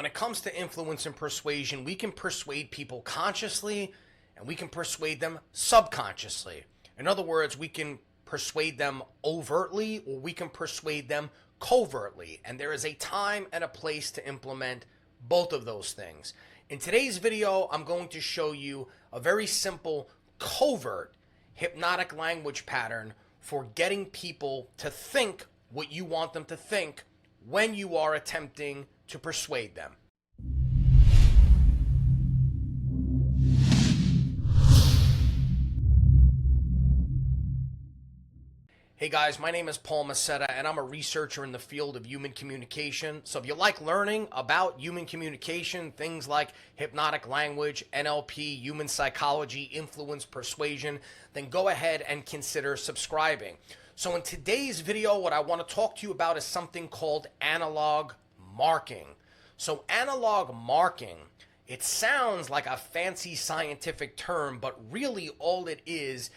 it comes to influence and persuasion, we can persuade people consciously and we can persuade them subconsciously. In other words, we can persuade them overtly or we can persuade them covertly. And there is a time and a place to implement both of those things. In today's video, I'm going to show you a very simple covert hypnotic language pattern for getting people to think what you want them to think when you are attempting to persuade them. Hey guys, my name is Paul Macetta and I'm a researcher in the field of human communication. So if you like learning about human communication, things like hypnotic language, NLP, human psychology, influence, persuasion, then go ahead and consider subscribing. So in today's video, what I want to talk to you about is something called analog marking. So analog marking, it sounds like a fancy scientific term, but really all it is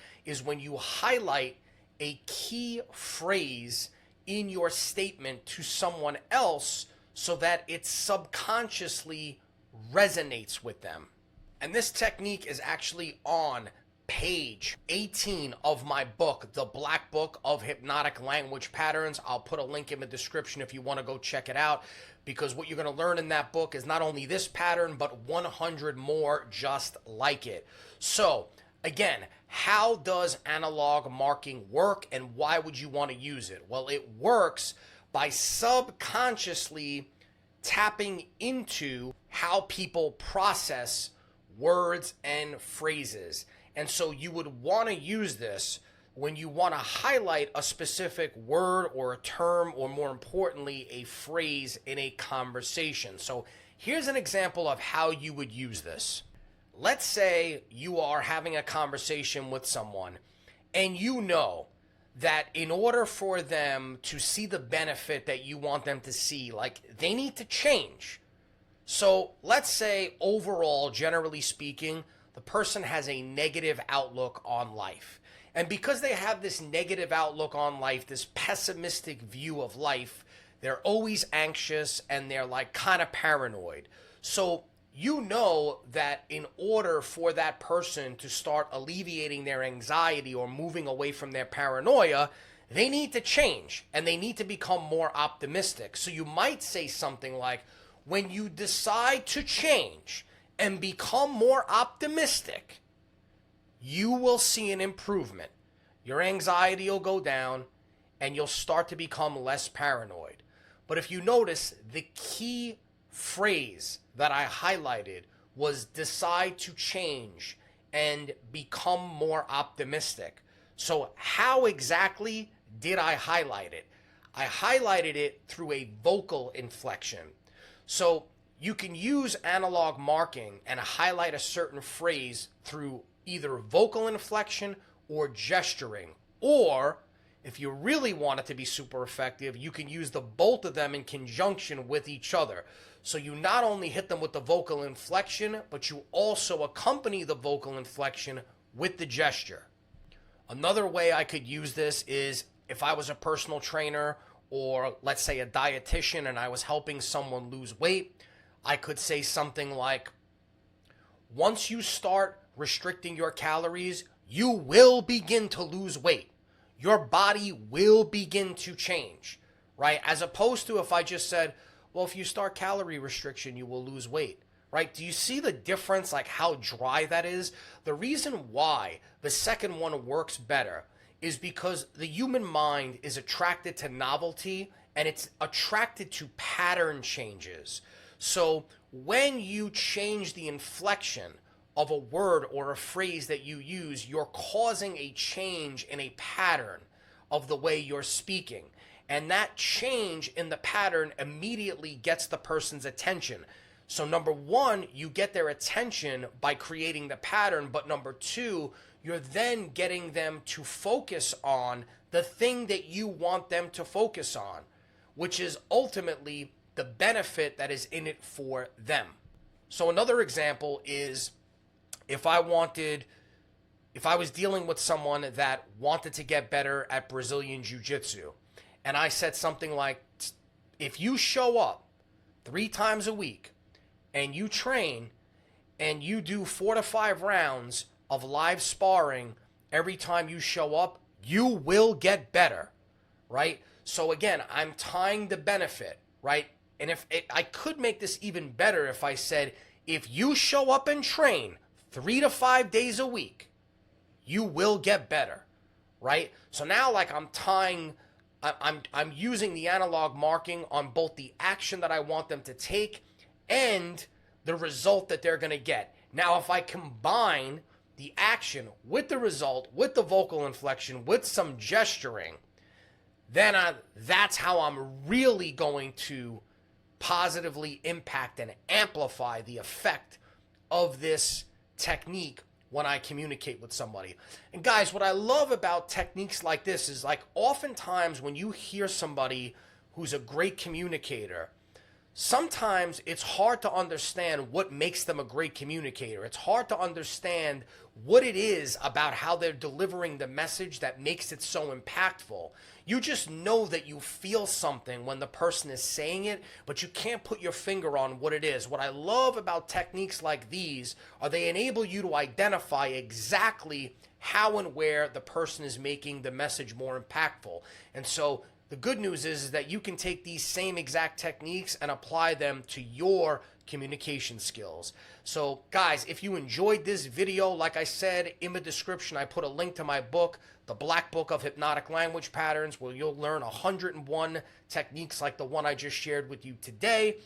when you highlight a key phrase in your statement to someone else so that it subconsciously resonates with them. And this technique is actually on page 18 of my book, The Black Book of Hypnotic Language Patterns. I'll put a link in the description if you want to go check it out, because what you're going to learn in that book is not only this pattern, but 100 more just like it. So again, how does analog marking work and why would you want to use it? Well, it works by subconsciously tapping into how people process words and phrases. And so you would want to use this when you want to highlight a specific word or a term, or more importantly, a phrase in a conversation. So here's an example of how you would use this. Let's say you are having a conversation with someone and you know that in order for them to see the benefit that you want them to see, like, they need to change. So let's say overall, generally speaking, the person has a negative outlook on life. And because they have this negative outlook on life, this pessimistic view of life, they're always anxious and they're like kind of paranoid. So you know that in order for that person to start alleviating their anxiety or moving away from their paranoia, they need to change and they need to become more optimistic. So you might say something like, when you decide to change and become more optimistic, you will see an improvement. Your anxiety will go down and you'll start to become less paranoid. But if you notice, the key phrase that I highlighted was decide to change and become more optimistic. So how exactly did I highlight it? I highlighted it through a vocal inflection. So you can use analog marking and highlight a certain phrase through either vocal inflection or gesturing, or if you really want it to be super effective, you can use the both of them in conjunction with each other. So you not only hit them with the vocal inflection, but you also accompany the vocal inflection with the gesture. Another way I could use this is if I was a personal trainer or let's say a dietitian and I was helping someone lose weight, I could say something like, once you start restricting your calories, you will begin to lose weight. Your body will begin to change, right? As opposed to if I just said, well, if you start calorie restriction, you will lose weight, right? Do you see the difference, like how dry that is? The reason why the second one works better is because the human mind is attracted to novelty and it's attracted to pattern changes. So when you change the inflection of a word or a phrase that you use, you're causing a change in a pattern of the way you're speaking. And that change in the pattern immediately gets the person's attention. So number one, you get their attention by creating the pattern, but number two, you're then getting them to focus on the thing that you want them to focus on, which is ultimately the benefit that is in it for them. So another example is if I was dealing with someone that wanted to get better at Brazilian Jiu-Jitsu, and I said something like, if you show up 3 times a week and you train and you do 4 to 5 rounds of live sparring every time you show up, you will get better, right? So again, I'm tying the benefit, right? And if it, I could make this even better if I said, if you show up and train 3 to 5 days a week, you will get better, right? So now, like, I'm tying, I'm using the analog marking on both the action that I want them to take and the result that they're going to get. Now, if I combine the action with the result, with the vocal inflection, with some gesturing, then that's how I'm really going to positively impact and amplify the effect of this technique when I communicate with somebody. And guys, what I love about techniques like this is, like, oftentimes when you hear somebody who's a great communicator, sometimes it's hard to understand what makes them a great communicator. It's hard to understand what it is about how they're delivering the message that makes it so impactful. You just know that you feel something when the person is saying it, but you can't put your finger on what it is. What I love about techniques like these are they enable you to identify exactly how and where the person is making the message more impactful. And so the good news is that you can take these same exact techniques and apply them to your communication skills. So guys, if you enjoyed this video, like I said, in the description I put a link to my book, The Black Book of Hypnotic Language Patterns, where you'll learn 101 techniques like the one I just shared with you today.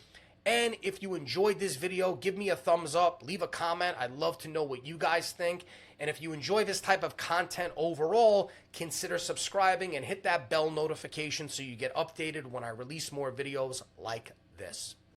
And if you enjoyed this video, give me a thumbs up, leave a comment. I'd love to know what you guys think. And if you enjoy this type of content overall, consider subscribing and hit that bell notification so you get updated when I release more videos like this.